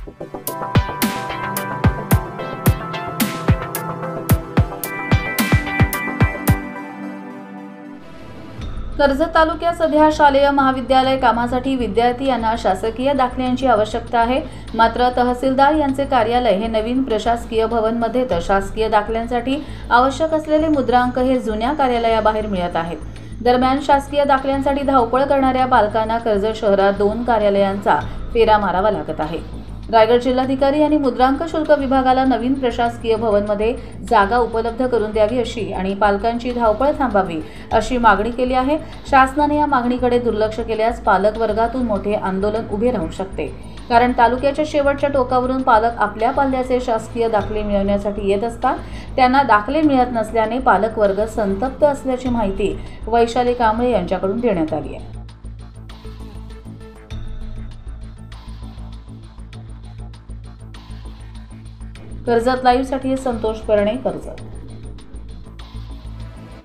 कर्जत तालुक्यात सध्या शालेय महाविद्यालय कामासाठी विद्यार्थी यांना शासकीय दाखल्यांची आवश्यकता आहे। मात्र तहसीलदार यांचे कार्यालय हे नवीन प्रशासकीय भवनमध्ये तर शासकीय दाखल्यांसाठी आवश्यक असलेले मुद्रांक हे जुन्या कार्यालयाबाहेर मिळत आहेत। दरम्यान शासकीय दाखल्यांसाठी धावपळ करणाऱ्या पालकांना कर्जत शहरात 2 कार्यालयांचा फेरा मारावा लागत आहे। रायगड जिल्हाधिकारी यांनी मुद्रांक शुल्क विभागाला नवीन प्रशासकीय भवनमध्ये जागा उपलब्ध करून द्यावी अशी आणि पालकांची धावपळ थांबावी अशी मागणी केली आहे। शासनाने या मागणीकडे दुर्लक्ष केल्यास पालक वर्गातून मोठे आंदोलन उभे राहू शकते। कारण तालुक्याच्या शेवटच्या टोकावरून पालक आपल्या पाल्याचे शासकीय दाखले मिळवण्यासाठी येत असतात। त्यांना दाखले मिळत नसल्याने पालक वर्ग संतप्त असल्याची माहिती वैशाली कांबळे यांच्याकडून देण्यात आली आहे। कर्जत लाईव्हसाठी संतोष परणे, कर्जत।